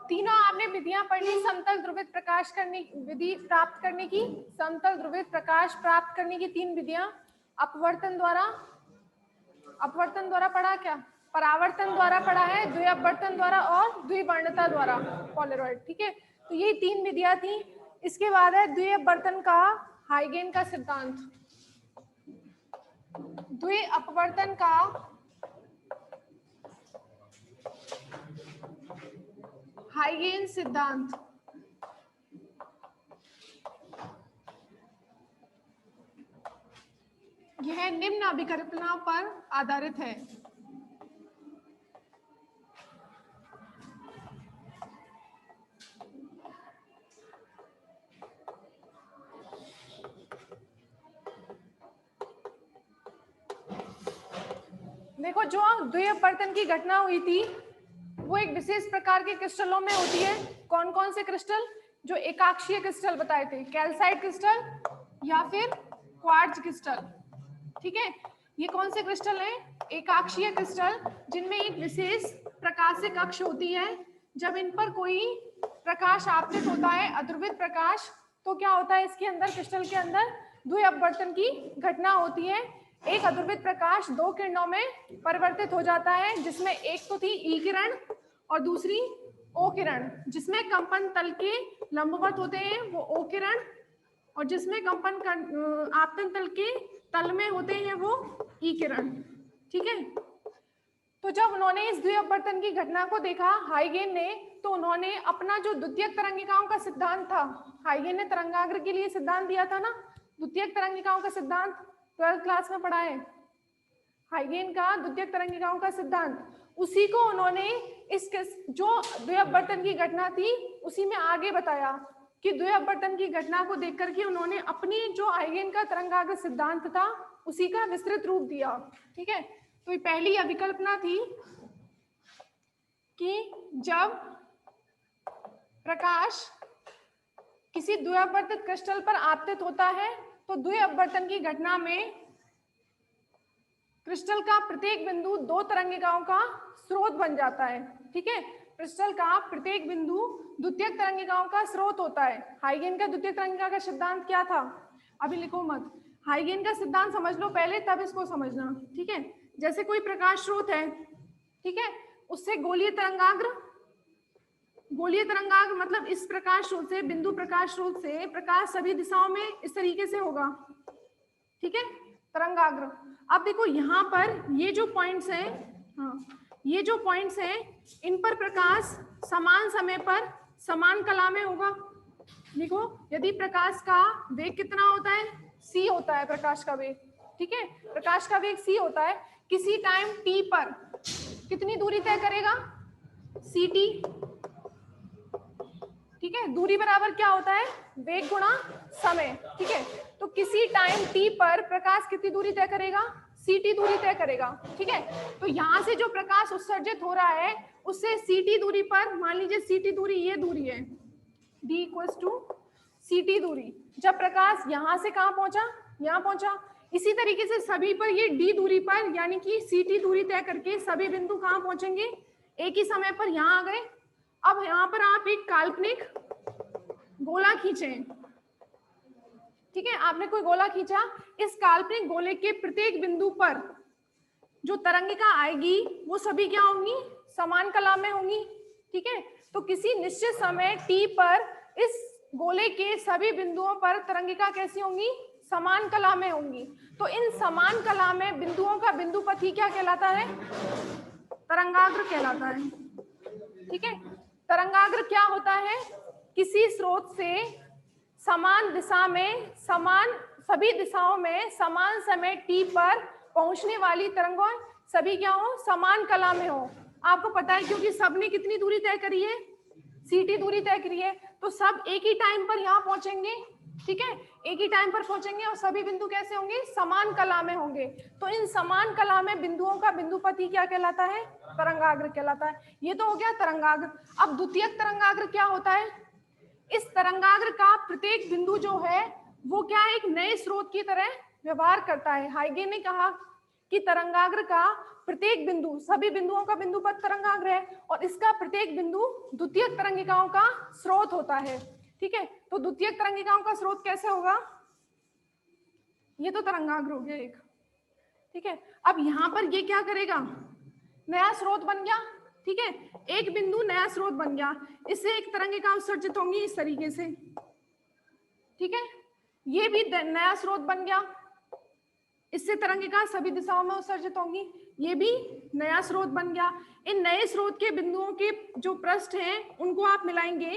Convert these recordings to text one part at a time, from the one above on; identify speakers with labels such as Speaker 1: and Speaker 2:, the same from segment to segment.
Speaker 1: तीनों आपने विधियां पढ़ी समतल ध्रुवित प्रकाश करने विधि प्राप्त करने की, समतल ध्रुवित प्रकाश प्राप्त करने की 3 विधियां, अपवर्तन द्वारा पढ़ा, क्या परावर्तन द्वारा पढ़ा है, द्विअपवर्तन द्वारा और द्विवर्णता द्वारा पोलरॉइड। ठीक है, तो ये 3 विधियां थी। इसके बाद है द्विअपवर्तन का हाइगेन का सिद्धांत। द्विअपवर्तन का हाइगेन सिद्धांत यह निम्न अभिकल्पना पर आधारित है। देखो, जो द्विअपवर्तन की घटना हुई थी वो एक विशेष प्रकार के क्रिस्टलों में होती है। कौन कौन से क्रिस्टल? जो एकाक्षीय क्रिस्टल बताए थे, कैल्साइट क्रिस्टल या फिर क्वार्ट्ज क्रिस्टल। ठीक है, ये कौन से क्रिस्टल हैं? एकाक्षीय क्रिस्टल, जिनमें एक विशेष प्रकाशिक अक्ष होती है। जब इन पर कोई प्रकाश आपतित होता है, अध्रुवित प्रकाश, तो क्या होता है इसके अंदर, क्रिस्टल के अंदर द्विअपवर्तन की घटना होती है। एक अध्रुवित प्रकाश 2 किरणों में परिवर्तित हो जाता है, जिसमें एक तो थी ई किरण और दूसरी ओ किरण। जिसमें कंपन तल के लंबवत होते हैं वो ओ किरण, और जिसमें कंपन आपतन तल के तल में होते हैं वो ई किरण। ठीक है, तो जब उन्होंने इस द्विअपवर्तन की घटना को देखा हाइगेन ने, तो उन्होंने अपना जो द्वितीयक तरंगिकाओं का सिद्धांत था, हाइगेन ने तरंगाग्र के लिए सिद्धांत दिया था ना, द्वितीयक तरंगिकाओं का सिद्धांत 12th क्लास में पढ़ा है, हाइगेन का द्वितीयक तरंगिकाओं का सिद्धांत। उसी को उन्होंने इस जो द्विअपवर्तन की घटना थी उसी में आगे बताया कि द्विअपवर्तन की घटना को देख करके उन्होंने अपनी जो हाइगेन का तरंगाग्र सिद्धांत था उसी का विस्तृत रूप दिया। ठीक है, तो ये पहली अभिकल्पना थी कि जब प्रकाश किसी द्विअपवर्तित क्रिस्टल पर आपतित होता है तो द्विअपवर्तन की घटना में क्रिस्टल का प्रत्येक बिंदु 2 तरंगिकाओं का स्रोत बन जाता है। ठीक है, क्रिस्टल का प्रत्येक बिंदु द्वितीयक तरंगिकाओं का स्रोत होता है। हाइगेन का द्वितीयक तरंगिका का सिद्धांत क्या था? अभी लिखो मत, हाइगेन का सिद्धांत समझ लो पहले, तब इसको समझना। ठीक है, जैसे कोई प्रकाश स्रोत है, ठीक है, उससे गोलीय तरंगाग्र मतलब इस प्रकाश स्रोत से, बिंदु प्रकाश स्रोत से प्रकाश सभी दिशाओं में इस तरीके से होगा। ठीक है, तरंगाग्र। अब देखो यहाँ पर ये जो पॉइंट्स हैं, हाँ, ये जो पॉइंट्स हैं, इन पर प्रकाश समान समय पर समान कला में होगा। देखो, यदि प्रकाश का वेग कितना होता है? c होता है प्रकाश का वेग। ठीक है, प्रकाश का वेग c होता है। किसी टाइम t पर कितनी दूरी तय करेगा? ct। ठीक है, दूरी बराबर क्या होता है? वेग गुणा समय। ठीक है, तो किसी टाइम t पर प्रकाश कितनी दूरी तय करेगा? ct दूरी तय करेगा। ठीक है, तो यहाँ से जो प्रकाश उत्सर्जित हो रहा है उससे ct दूरी पर, मान लीजिए ct दूरी ये दूरी है, d इक्वल्स टू ct दूरी। जब प्रकाश यहाँ से कहाँ पहुंचा? यहाँ पहुंचा। इसी तरीके से सभी पर ये d दूरी पर, यानी कि ct दूरी तय करके सभी बिंदु कहाँ पहुंचेंगे? एक ही समय पर यहाँ आ गए। अब यहाँ पर आप एक काल्पनिक गोला खींचें। ठीक है, आपने कोई गोला खींचा, इस काल्पनिक गोले के प्रत्येक बिंदु पर जो तरंगिका आएगी वो सभी क्या होंगी? समान कला में होंगी। ठीक है, तो किसी निश्चित समय t पर इस गोले के सभी बिंदुओं पर तरंगिका कैसी होंगी? समान कला में होंगी। तो इन समान कला में बिंदुओं का बिंदुपथ क्या कहलाता है? तरंगाग्र कहलाता है। ठीक है, तरंगाग्र क्या होता है? किसी स्रोत से समान दिशा में, सभी दिशाओं में समान समय t पर पहुंचने वाली तरंगों सभी क्या हो? समान कला में हो। आपको पता है क्योंकि सबने कितनी दूरी तय करी है, ct दूरी तय करी है, तो सब एक ही टाइम पर यहाँ पहुंचेंगे, ठीक है, एक ही टाइम पर पहुंचेंगे और सभी बिंदु कैसे होंगे, समान कला में होंगे। तो इन समान कला में बिंदुओं का बिंदुपति क्या कहलाता है, तरंगाग्र कहलाता है। ये तो हो गया तरंगाग्र। अब द्वितीयक तरंगाग्र क्या होता है, इस तरंगाग्र का प्रत्येक बिंदु जो है वो क्या है, एक नए स्रोत की तरह व्यवहार करता है। हाइगे ने कहा कि तरंगाग्र का प्रत्येक बिंदु, सभी बिंदुओं का बिंदुपत तरंगाग्र है और इसका प्रत्येक बिंदु द्वितीयक तरंगिकाओं का स्रोत होता है, ठीक है। तो द्वितीयक तरंगिकाओं का स्रोत कैसे होगा, ये तो तरंगाग्र हो गया एक, ठीक है। अब यहाँ पर ये क्या करेगा, नया स्रोत बन गया, ठीक है, एक बिंदु नया स्रोत बन गया, इससे एक तरंगिका उत्सर्जित होंगी इस तरीके से, ठीक है। ये भी नया स्रोत बन गया, इससे तरंगिका सभी दिशाओं में उत्सर्जित होंगी, ये भी नया स्रोत बन गया। इन नए स्रोत के बिंदुओं के जो पृष्ठ हैं उनको आप मिलाएंगे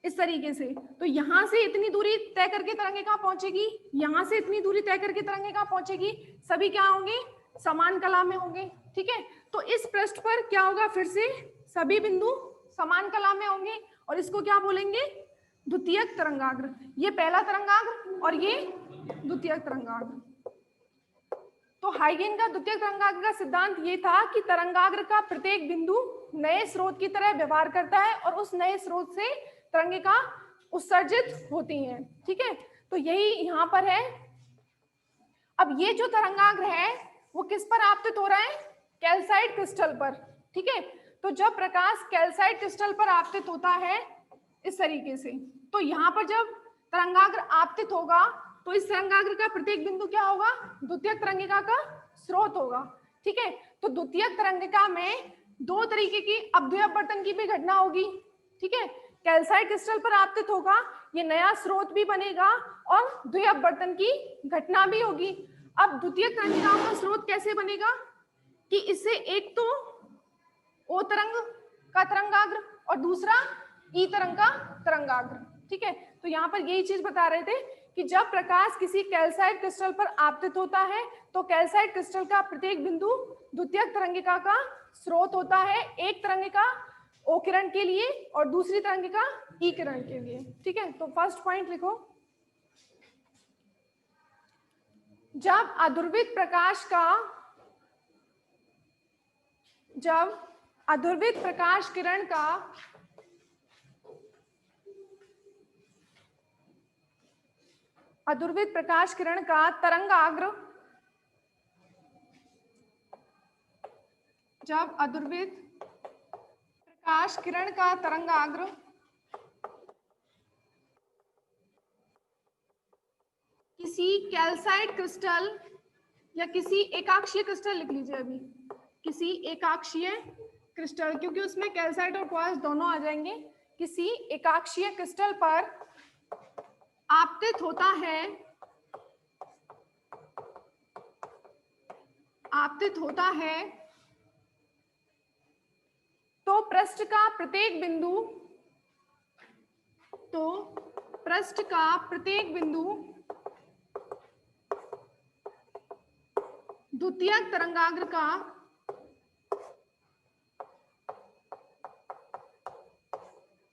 Speaker 1: इस तरीके से, तो यहां से इतनी दूरी तय करके तरंगिका पहुंचेगी, यहां से इतनी दूरी तय करके तरंगिका पहुंचेगी, सभी क्या होंगे, समान कला में होंगे, ठीक है। तो इस पृष्ठ पर क्या होगा, फिर से सभी बिंदु समान कला में होंगे और इसको क्या बोलेंगे, द्वितीयक तरंगाग्र। ये पहला तरंगाग्र और ये द्वितीयक तरंगाग्र। तो हाइगेन का द्वितीयक तरंगाग्र का सिद्धांत ये था कि तरंगाग्र का प्रत्येक बिंदु नए स्रोत की तरह व्यवहार करता है और उस नए स्रोत से तरंगिका उत्सर्जित होती हैं, ठीक है। तो यही यहाँ पर है। अब ये जो तरंगाग्र है वो किस पर आपतित हो रहा है, कैल्साइट क्रिस्टल पर, ठीक है। तो जब प्रकाश कैल्साइट क्रिस्टल पर आपतित होता है इस तरीके से, तो यहाँ पर जब तरंगाग्र आपतित होगा तो इस तरंगाग्र का प्रत्येक बिंदु क्या होगा, द्वितीयक तरंगिका का स्रोत होगा, ठीक है। तो द्वितीयक तरंगिका में दो तरीके की अपद्वय अपवर्तन की भी घटना होगी, ठीक है। कैल्साइट क्रिस्टल पर आपतित होगा, ये नया स्रोत भी बनेगा और द्वय अपवर्तन की घटना भी होगी। अब द्वितीयक तरंगिकाओं का स्रोत कैसे बनेगा कि इससे एक तो ओ तरंग का तरंगाग्र और दूसरा ई तरंग का तरंगाग्र, ठीक है। तो यहाँ पर यही चीज बता रहे थे कि जब प्रकाश किसी कैल्साइट क्रिस्टल पर आपतित होता है तो कैल्साइट क्रिस्टल का प्रत्येक बिंदु द्वितीयक तरंगिका का स्रोत होता है, एक तरंगिका ओ किरण के लिए और दूसरी तरंगिका ई किरण के लिए, ठीक है। तो फर्स्ट पॉइंट लिखो, जब अध्रुवित प्रकाश का, जब अध्रुवित प्रकाश किरण का अध्रुवित प्रकाश किरण का तरंगाग्र, जब अध्रुवित प्रकाश किरण का तरंगाग्र किसी कैल्साइट क्रिस्टल या किसी एकाक्षीय क्रिस्टल, लिख लीजिए अभी, किसी एकाक्षीय क्रिस्टल, क्योंकि उसमें कैल्साइट और क्वार्ट्ज दोनों आ जाएंगे, किसी एकाक्षीय क्रिस्टल पर आपतित होता है, आपतित होता है तो पृष्ठ का प्रत्येक बिंदु, तो पृष्ठ का प्रत्येक बिंदु द्वितीयक तरंगाग्र का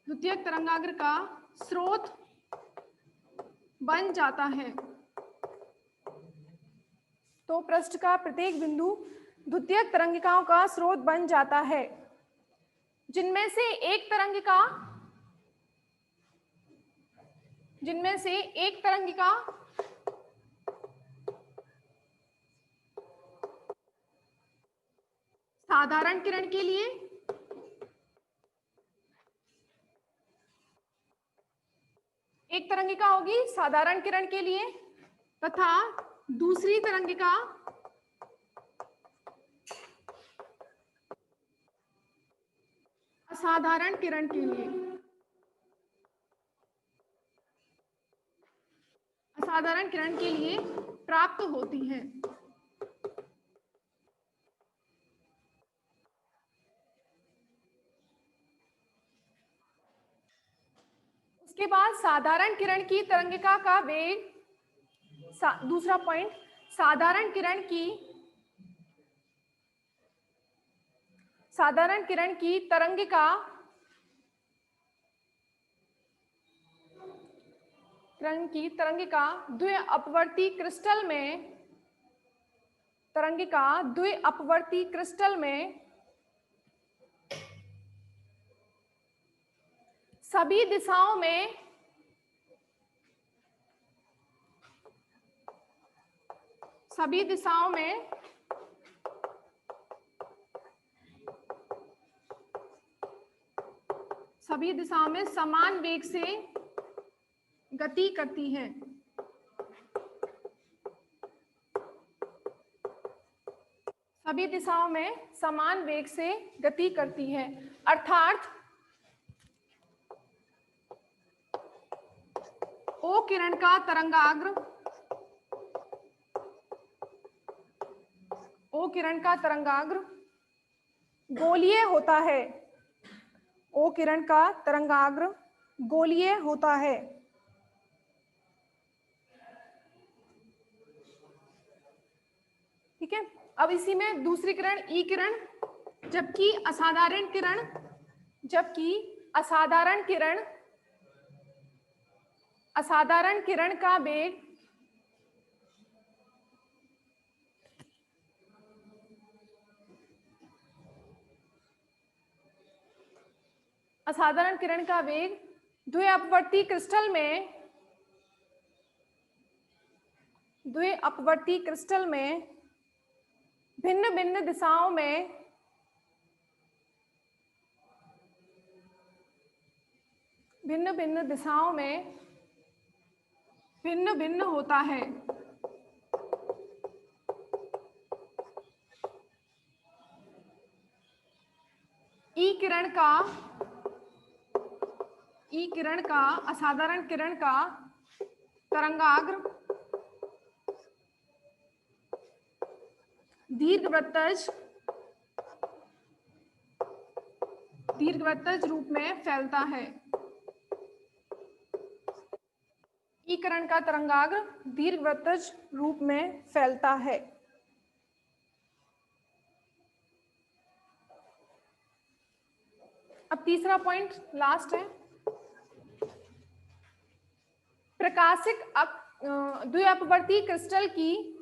Speaker 1: द्वितीयक तरंगाग्र का स्रोत बन जाता है। तो पृष्ठ का प्रत्येक बिंदु द्वितीयक तरंगिकाओं का स्रोत बन जाता है, जिनमें से एक तरंगिका, जिनमें से एक तरंगिका साधारण किरण के लिए, एक तरंगिका होगी साधारण किरण के लिए तथा दूसरी तरंगिका असाधारण किरण के लिए, असाधारण किरण के लिए प्राप्त होती है। उसके बाद साधारण किरण की तरंगिका का वेग, दूसरा पॉइंट, साधारण किरण की साधारण किरण की तरंगिका द्वि अपवर्ती क्रिस्टल में सभी दिशाओं में समान वेग से गति करती है। सभी दिशाओं में समान वेग से गति करती है, अर्थात O किरण का तरंगाग्र गोलीय होता है। O किरण का तरंगाग्र गोलीय होता है। ठीक है, अब इसी में दूसरी किरण E किरण, जबकि असाधारण किरण का वेग द्वि अपवर्ती क्रिस्टल में भिन्न भिन्न दिशाओं में भिन्न होता है। ई किरण का असाधारण किरण का तरंगाग्र दीर्घवृत्तज रूप में फैलता है। ई किरण का तरंगाग्र दीर्घवृत्तज रूप में फैलता है। अब तीसरा पॉइंट लास्ट है, प्रकाशिक द्वि अपवर्ती क्रिस्टल की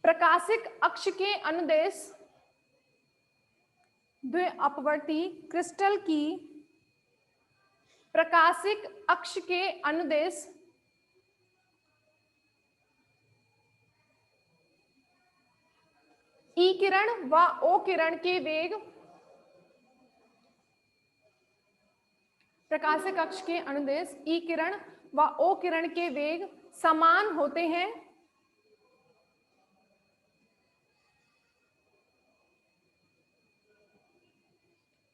Speaker 1: प्रकाशिक अक्ष के अनुदेश द्वि अपवर्ती क्रिस्टल की प्रकाशिक अक्ष के अनुदेश ई किरण व ओ किरण के वेग प्रकाशिक अक्ष के अनुदेश ई किरण व ओ किरण के वेग समान होते हैं,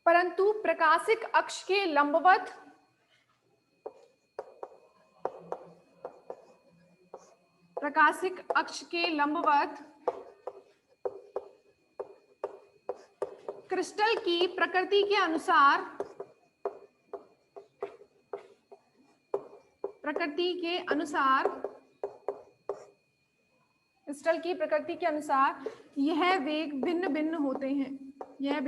Speaker 1: परंतु प्रकाशिक अक्ष के लंबवत क्रिस्टल की प्रकृति के अनुसार यह वेग भिन्न भिन्न होते हैं। ये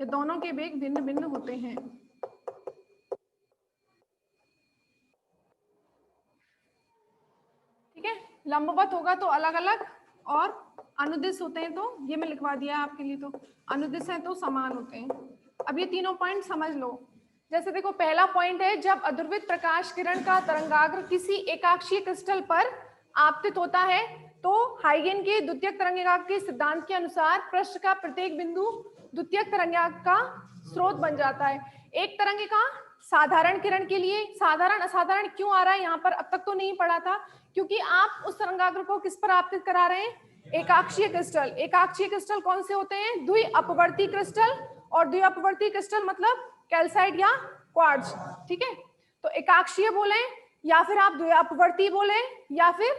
Speaker 1: दोनों के वेग भिन्न भिन्न होते हैं। ठीक है, लंबवत होगा तो अलग अलग, और अनुदिश होते हैं तो ये मैं लिखवा दिया आपके लिए, तो अनुदिश है तो समान होते हैं। अब ये तीनों पॉइंट समझ लो। जैसे देखो, पहला पॉइंट है, जब अध्रुवित प्रकाश किरण का तरंगाग्र किसी एकाक्षीय क्रिस्टल पर आपतित होता है तो हाइगेन के द्वितीयक तरंगाग्र के सिद्धांत के अनुसार पृष्ठ का प्रत्येक बिंदु द्वितीयक तरंगाग्र का स्रोत बन जाता है। एक तरंगिका साधारण किरण के लिए, साधारण असाधारण क्यों आ रहा है यहाँ पर, अब तक तो नहीं पढ़ा था, क्योंकि आप उस तरंगाग्र को किस पर आपतित करा रहे हैं, एकाक्षीय क्रिस्टल। एकाक्षीय क्रिस्टल कौन से होते हैं, द्वि अपवर्ती क्रिस्टल, और द्वि अपवर्ती क्रिस्टल मतलब कैल्साइट या क्वार्ट्ज। ठीक है, तो एकाक्षीय बोले या फिर आप द्वि अपवर्ती बोले या फिर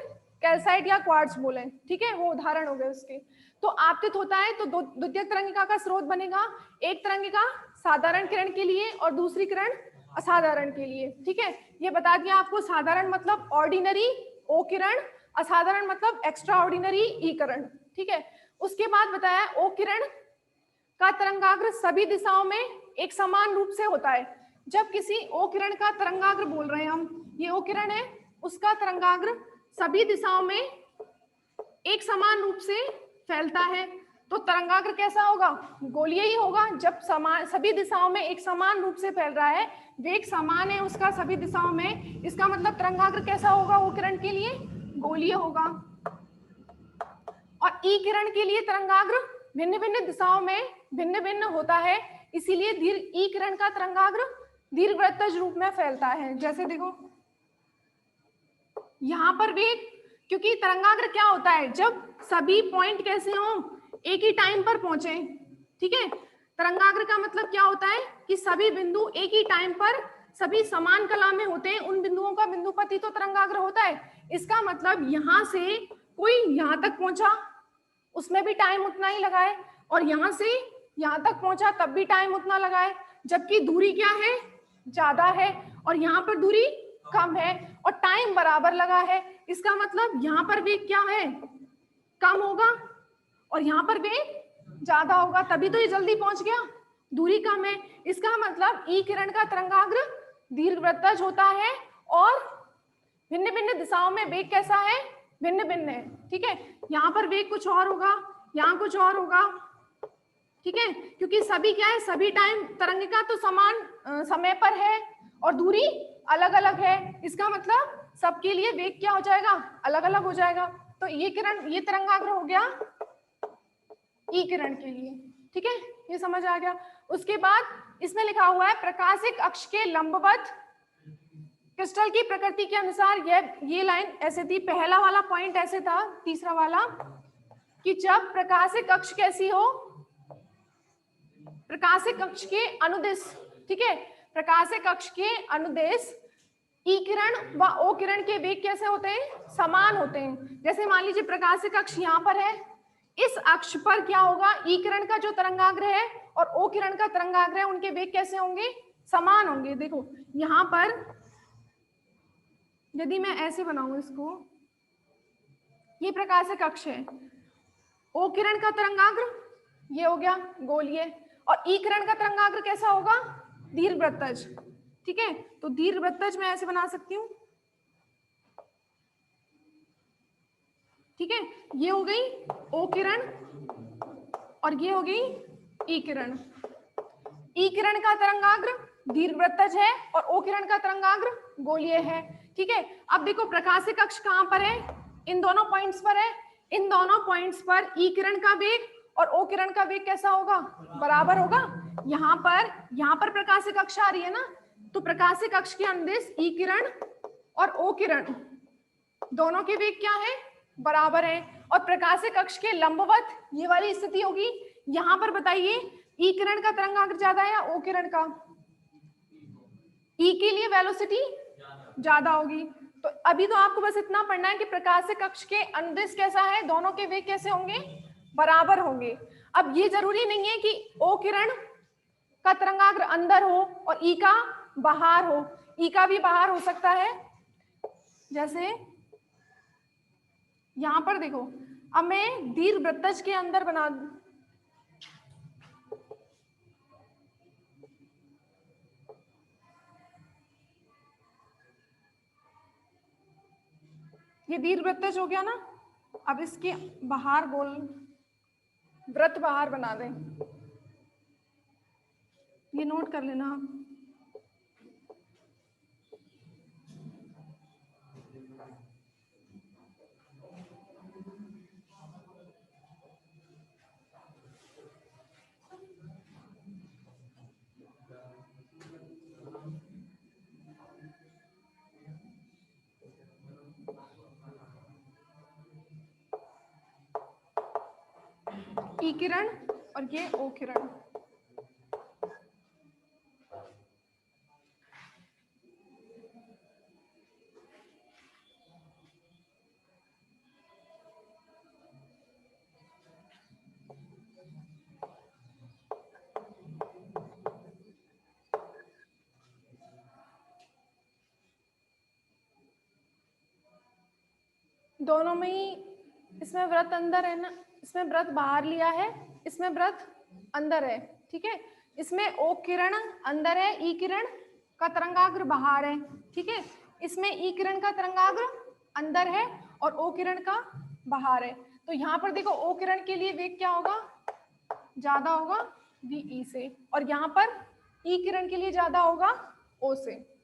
Speaker 1: कैल्साइट या क्वार्ट्ज बोले। ठीक है, वो उदाहरण हो गए उसके। तो आपतित होता है तो द्वितीय तरंगिका का स्रोत बनेगा, एक तरंगिका साधारण किरण के लिए और दूसरी किरण असाधारण के लिए। ठीक है, ये बता दिया आपको। साधारण मतलब ऑर्डिनरी ओ किरण, असाधारण मतलब एक्स्ट्रा ऑर्डिनरी ई किरण, ठीक है। उसके बाद बताया ओ किरण का तरंगाग्र सभी दिशाओं में एक समान रूप से होता है। जब किसी ओ किरण का तरंगाग्र बोल रहे हैं हम, ये ओ किरण है, उसका तरंगाग्र सभी दिशाओं में एक समान रूप से फैलता है, तो तरंगाग्र कैसा होगा? गोलीय ही होगा। जब सभी दिशाओं में एक समान रूप से फैल रहा है, वेग समान है उसका सभी दिशाओं में, इसका मतलब तरंगाग्र कैसा होगा? वो किरण के लिए गोलीय होगा। और ई किरण के लिए तरंगाग्र भिन्न भिन्न दिशाओं में भिन्न भिन्न होता है, इसीलिए ई किरण का तरंगाग्र दीर्घवृत्तज रूप में फैलता है। जैसे देखो यहाँ पर वेग, क्योंकि तरंगाग्र क्या होता है? जब सभी पॉइंट कैसे हों? एक ही टाइम पर पहुंचे, ठीक है। तरंगाग्र का मतलब क्या होता है कि सभी बिंदु एक ही टाइम पर सभी समान कला में होते हैं, उन बिंदुओं का बिंदुपति ही तो तरंगाग्र होता है। इसका मतलब यहाँ से कोई यहाँ तक पहुंचा, उसमें भी टाइम उतना ही लगा है, और यहाँ से यहाँ तक पहुंचा तब भी टाइम उतना लगा है, जबकि दूरी क्या है? ज्यादा है, और यहाँ पर दूरी कम है और टाइम बराबर लगा है। इसका मतलब यहाँ पर वेग क्या है? कम होगा, और यहाँ पर वेग ज्यादा होगा, तभी तो ये जल्दी पहुंच गया, दूरी कम है। इसका मतलब ई किरण का तरंगाग्र दीर्घवृत्तज होता है और भिन्न भिन्न दिशाओं में वेग कैसा है? भिन्न भिन्न है, ठीक है। यहाँ पर वेग कुछ और होगा, यहाँ कुछ और होगा, ठीक है, क्योंकि सभी क्या है? सभी टाइम तरंगिका तो समान समय पर है और दूरी अलग अलग है। इसका मतलब सबके लिए वेग क्या हो जाएगा? अलग अलग हो जाएगा। तो ये किरण, ये तरंगाग्र हो गया ई किरण के लिए, ठीक है, ये समझ आ गया। उसके बाद इसमें लिखा हुआ है प्रकाशिक अक्ष के लंबवत क्रिस्टल की प्रकृति के अनुसार। ये लाइन ऐसे थी, पहला वाला पॉइंट ऐसे था, तीसरा वाला कि जब प्रकाशिक अक्ष कैसी हो? प्रकाशिक अक्ष के अनुदिश, ठीक है, प्रकाशिक अक्ष के अनुदिश ई किरण व ओ किरण के वेग कैसे होते हैं? समान होते हैं। जैसे मान लीजिए प्रकाशिक अक्ष यहाँ पर है, इस अक्ष पर क्या होगा? ई किरण का जो तरंगाग्र है और ओ किरण का तरंगाग्र है, उनके वेग कैसे होंगे? समान होंगे। देखो यहाँ पर यदि मैं ऐसे बनाऊं इसको, ये प्रकाशिक अक्ष है, ओ किरण का तरंगाग्र ये हो गया गोलीय, और ई किरण का तरंगाग्र कैसा होगा? दीर्घवृत्तज, ठीक है। तो दीर्घवृत्तज मैं ऐसे बना सकती हूँ, ठीक है। ये हो गई ओ किरण और ये हो गई ई किरण। ई किरण का तरंगाग्र दीर्घवृत्तज है और ओ किरण का तरंगाग्र गोलीय है, ठीक है। अब देखो प्रकाशिक अक्ष कहाँ पर है? इन दोनों पॉइंट्स पर है। इन दोनों पॉइंट्स पर ई किरण का वेग और ओ किरण का वेग कैसा होगा? बराबर होगा। यहाँ पर प्रकाशिक अक्ष आ रही है ना, तो प्रकाशिक अक्ष के अनुदिश ई किरण और ओ किरण दोनों के वेग क्या है? बराबर है। और प्रकाशिक अक्ष के लंबवत ये वाली स्थिति होगी। यहाँ पर बताइए ई किरण का तरंगाग्र ज्यादा है या ओ किरण का? ई के लिए वेलोसिटी ज्यादा होगी। तो अभी तो आपको बस इतना पढ़ना है कि प्रकाशिक अक्ष के अनुदिश कैसा है, दोनों के वेग कैसे होंगे? बराबर होंगे। अब ये जरूरी नहीं है कि ओ किरण का तरंगाग्र अंदर हो और ई का बाहर हो, ई का भी बाहर हो सकता है। जैसे यहां पर देखो, अब मैं दीर्घवृत्तज के अंदर बना दूं, ये दीर्घवृत्तज हो गया ना। अब इसके बाहर गोल वृत्त बाहर बना दें, ये नोट कर लेना आप। ई किरण और ये ओ किरण, दोनों में ही, इसमें व्रत अंदर है ना, इसमें व्रत बाहर लिया है, इसमें व्रत अंदर है, ठीक है। इसमें ओ किरण अंदर है, ई किरण का तरंगाग्र बाहर है, ठीक है। इसमें ई किरण का तरंगाग्र अंदर है और ओ किरण का बाहर है। तो यहाँ पर देखो ओ किरण के लिए वेग क्या होगा, ज्यादा होगा वी से, और यहाँ पर ई किरण के लिए ज्यादा होगा ओ से।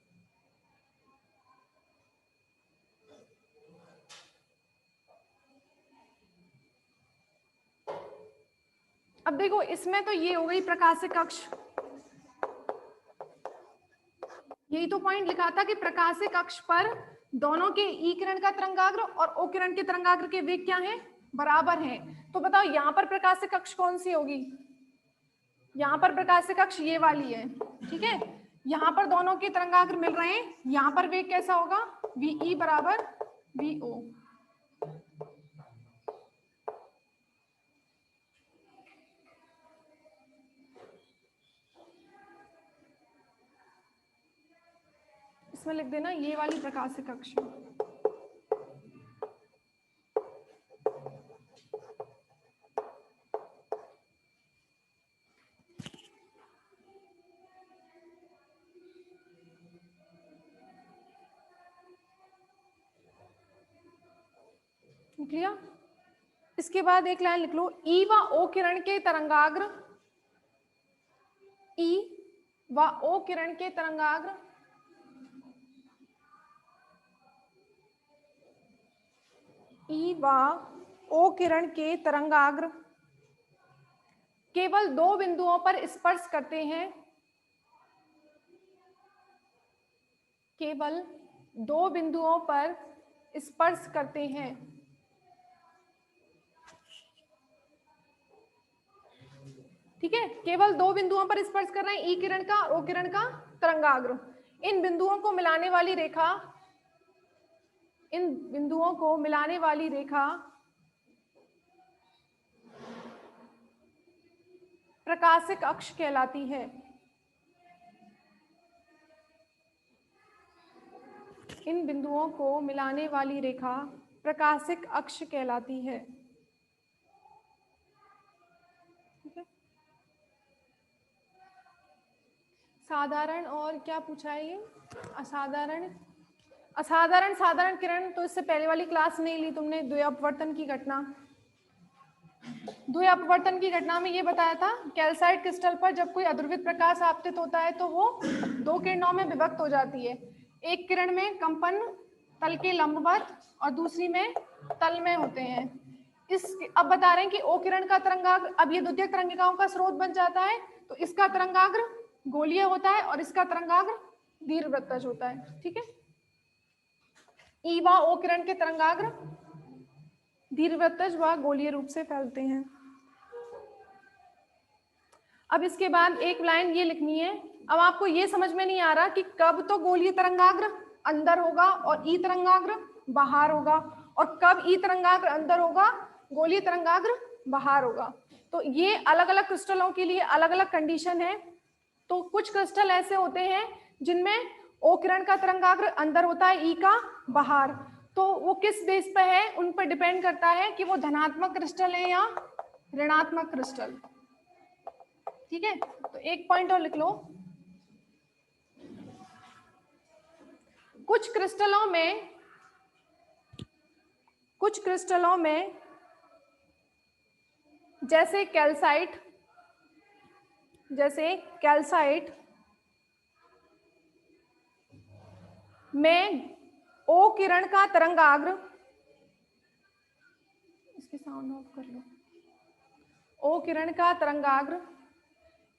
Speaker 1: अब देखो इसमें तो ये हो गई प्रकाशिक अक्ष, यही तो पॉइंट लिखा था कि प्रकाशिक अक्ष पर दोनों के ई किरण का तरंगाग्र और ओ किरण के तरंगाग्र के वेग क्या है, बराबर हैं। तो बताओ यहाँ पर प्रकाशिक अक्ष कौन सी होगी, यहाँ पर प्रकाशिक अक्ष ये वाली है, ठीक है। यहाँ पर दोनों के तरंगाग्र मिल रहे हैं, यहाँ पर वेग कैसा होगा, वी बराबर वी ओ। इसमें लिख देना ये वाली प्रकाशिक अक्ष। लिया। इसके बाद एक लाइन लिख लो, ई व ओ किरण के तरंगाग्र, ई व ओ किरण के तरंगाग्र ई व ओ किरण के तरंगाग्र केवल दो बिंदुओं पर स्पर्श करते हैं, केवल दो बिंदुओं पर स्पर्श करते हैं। ठीक है, केवल दो बिंदुओं पर स्पर्श कर रहे हैं, ई किरण का और ओ किरण का तरंगाग्र। इन बिंदुओं को मिलाने वाली रेखा, इन बिंदुओं को मिलाने वाली रेखा प्रकाशिक अक्ष कहलाती है। इन बिंदुओं को मिलाने वाली रेखा प्रकाशिक अक्ष कहलाती है। साधारण और क्या पूछा है ये, असाधारण, असाधारण साधारण किरण तो इससे पहले वाली क्लास नहीं ली तुमने, द्वयपवर्तन की घटना। द्वयपवर्तन की घटना में ये बताया था, कैल्साइट क्रिस्टल पर जब कोई अध्रुवित प्रकाश आपतित होता है तो वो दो किरणों में विभक्त हो जाती है। एक किरण में कंपन तल के लंबवत और दूसरी में तल में होते हैं। अब बता रहे हैं कि ओ किरण का तरंगाग्र, अब ये द्वितीयक तरंगिकाओं का स्रोत बन जाता है, तो इसका तरंगाग्र गोलीय होता है और इसका तरंगाग्र दीर्घवृत्तज होता है। ठीक है, ई व ओ किरण के तरंगाग्र दीर्घवृत्तज व गोलीय रूप से फैलते हैं। अब इसके बाद एक लाइन ये लिखनी है, अब आपको ये समझ में नहीं आ रहा कि कब तो गोलीय तरंगाग्र अंदर होगा और ई तरंगाग्र बाहर होगा, और कब ई तरंगाग्र अंदर होगा, गोलीय तरंगाग्र बाहर होगा। तो ये अलग अलग क्रिस्टलों के लिए अलग अलग कंडीशन है। तो कुछ क्रिस्टल ऐसे होते हैं जिनमें ओ किरण का तरंगाग्र अंदर होता है, ई का बाहर। तो वो किस बेस पे है, उन पर डिपेंड करता है कि वो धनात्मक क्रिस्टल है या ऋणात्मक क्रिस्टल। ठीक है, तो एक पॉइंट और लिख लो, कुछ क्रिस्टलों में जैसे कैल्साइट में ओ किरण का तरंगाग्र, इसकी साउंड ऑफ कर लो, ओ किरण का तरंगाग्र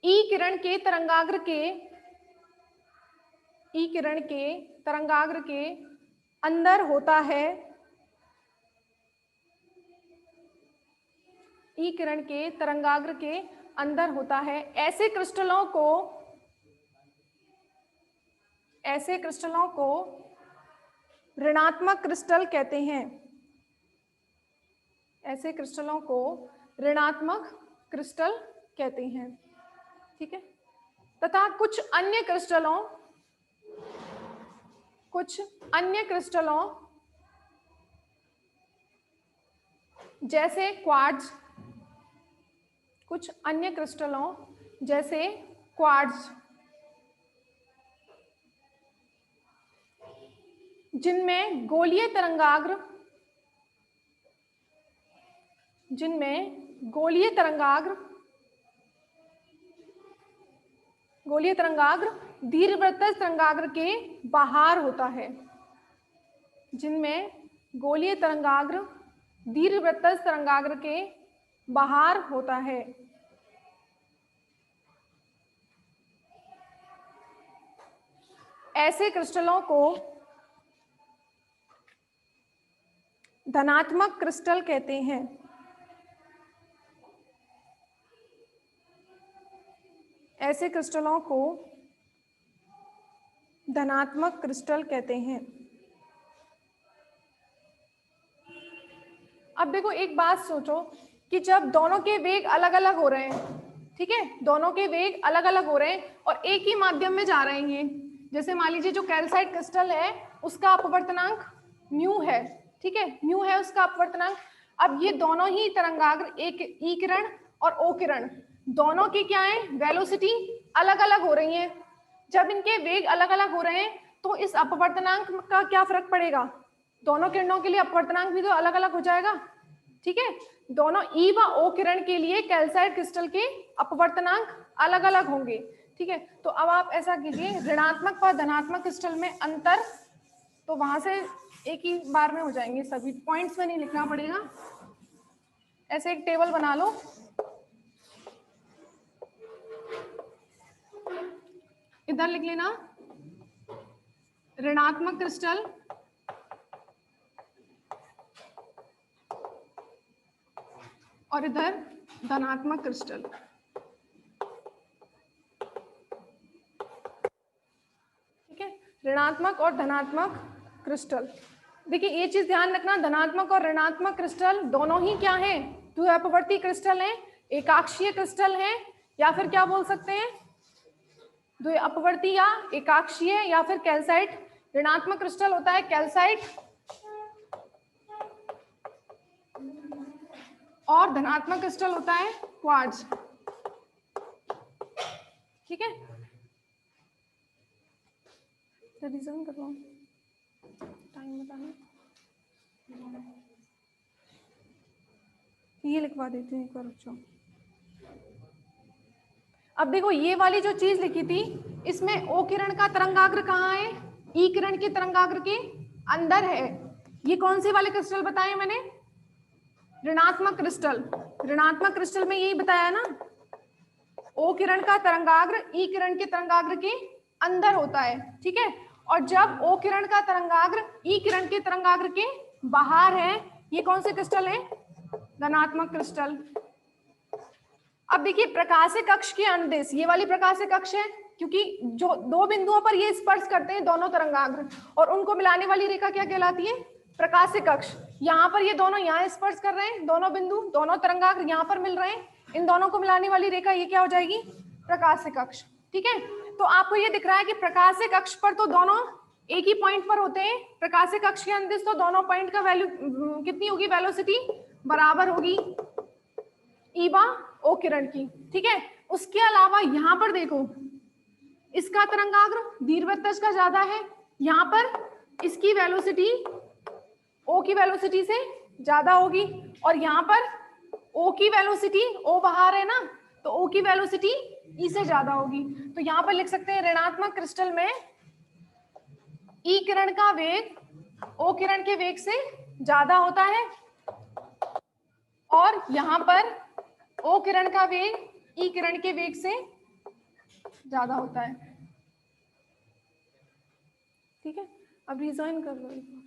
Speaker 1: ई किरण के तरंगाग्र के अंदर होता है, ई किरण के तरंगाग्र के अंदर होता है। ऐसे क्रिस्टलों को ऋणात्मक क्रिस्टल कहते हैं। ऐसे क्रिस्टलों को ऋणात्मक क्रिस्टल कहते हैं। ठीक है, तथा कुछ अन्य क्रिस्टलों जैसे क्वार्ट्ज, कुछ अन्य क्रिस्टलों जैसे क्वार्ट्ज, जिनमें गोलीय तरंगाग्र दीर्घवृत्तज तरंगाग्र के बाहर होता है, जिनमें गोलीय तरंगाग्र दीर्घवृत्तज तरंगाग्र के बाहर होता है। ऐसे क्रिस्टलों को धनात्मक क्रिस्टल कहते हैं। ऐसे क्रिस्टलों को धनात्मक क्रिस्टल कहते हैं। अब देखो एक बात सोचो कि जब दोनों के वेग अलग अलग हो रहे हैं, ठीक है, दोनों के वेग अलग अलग हो रहे हैं और एक ही माध्यम में जा रहे हैं, जैसे मान लीजिए जो कैल्साइट क्रिस्टल है उसका अपवर्तनांक म्यू है, ठीक है, म्यू है उसका अपवर्तनांक। अब ये दोनों ही तरंगाग्र, एक ई किरण और ओ किरण, दोनों की क्या है, वेलोसिटी अलग अलग हो रही है। जब इनके वेग अलग अलग हो रहे हैं तो इस अपवर्तनांक का क्या फर्क पड़ेगा, दोनों किरणों के लिए अपवर्तनांक भी तो अलग अलग हो जाएगा, ठीक है। दोनों ई व ओ किरण के लिए कैल्साइट क्रिस्टल के अपवर्तनांक अलग अलग होंगे, ठीक है। तो अब आप ऐसा कीजिए, ऋणात्मक व धनात्मक क्रिस्टल में अंतर, तो वहां से एक ही बार में हो जाएंगे सभी, पॉइंट्स में नहीं लिखना पड़ेगा, ऐसे एक टेबल बना लो। इधर लिख लेना ऋणात्मक क्रिस्टल और इधर धनात्मक क्रिस्टल, ठीक है, ऋणात्मक और धनात्मक क्रिस्टल। देखिए ये चीज ध्यान रखना, धनात्मक और ऋणात्मक क्रिस्टल दोनों ही क्या हैं, द्विअपवर्ती क्रिस्टल हैं, एकाक्षीय क्रिस्टल हैं, या फिर क्या बोल सकते हैं, द्विअपवर्ती या एकाक्षीय, या फिर कैल्साइट। ऋणात्मक क्रिस्टल होता है कैल्साइट और धनात्मक क्रिस्टल होता है क्वार्ट्ज, ठीक है। रिवीजन कर रहा हूं, टाइम बताना, ये लिखवा देती हूँ एक बार बच्चों। अब देखो ये वाली जो चीज लिखी थी, इसमें ओ किरण का तरंगाग्र कहाँ है, ई किरण के तरंगाग्र के अंदर है। ये कौन से वाले क्रिस्टल बताए मैंने, ऋणात्मक क्रिस्टल। ऋणात्मक क्रिस्टल में यही बताया ना, ओ किरण का तरंगाग्र ई किरण के तरंगाग्र के अंदर होता है, ठीक है। और जब ओ किरण का तरंगाग्र ई किरण के तरंगाग्र के बाहर है, ये कौन से क्रिस्टल है, धनात्मक क्रिस्टल। अब देखिए प्रकाशिक अक्ष के अनुदेश, ये वाली प्रकाशिक अक्ष है, क्योंकि जो दो बिंदुओं पर ये स्पर्श करते हैं दोनों तरंगाग्र, और उनको मिलाने वाली रेखा क्या कहलाती है, प्रकाशिक अक्ष। यहाँ पर ये दोनों यहाँ स्पर्श कर रहे हैं, दोनों बिंदु, दोनों तरंगाग्र यहाँ पर मिल रहे हैं, इन दोनों को मिलाने वाली रेखा ये क्या हो जाएगी, प्रकाशिक अक्ष, ठीक है। तो आपको ये दिख रहा है कि प्रकाशिक अक्ष पर तो दोनों एक ही पॉइंट पर होते हैं, प्रकाशिक अक्ष के अनुदिश तो दोनों पॉइंट का वैल्यू कितनी होगी, वेलोसिटी बराबर होगी ई बा ओ किरण की, ठीक है। उसके अलावा यहाँ पर देखो, इसका तरंगाग्र दीर्घवृत्तज का ज्यादा है, यहाँ पर इसकी वेलोसिटी ओ की वेलोसिटी से ज्यादा होगी, और यहाँ पर ओ की वेलोसिटी, ओ बाहर है ना, तो ओ की वेलोसिटी ई से ज्यादा होगी। तो यहाँ पर लिख सकते हैं ऋणात्मक क्रिस्टल में ई किरण का वेग ओ किरण के वेग से ज्यादा होता है, और यहाँ पर ओ किरण का वेग ई किरण के वेग से ज्यादा होता है, ठीक है। अब रिजाइन कर लो एक बार।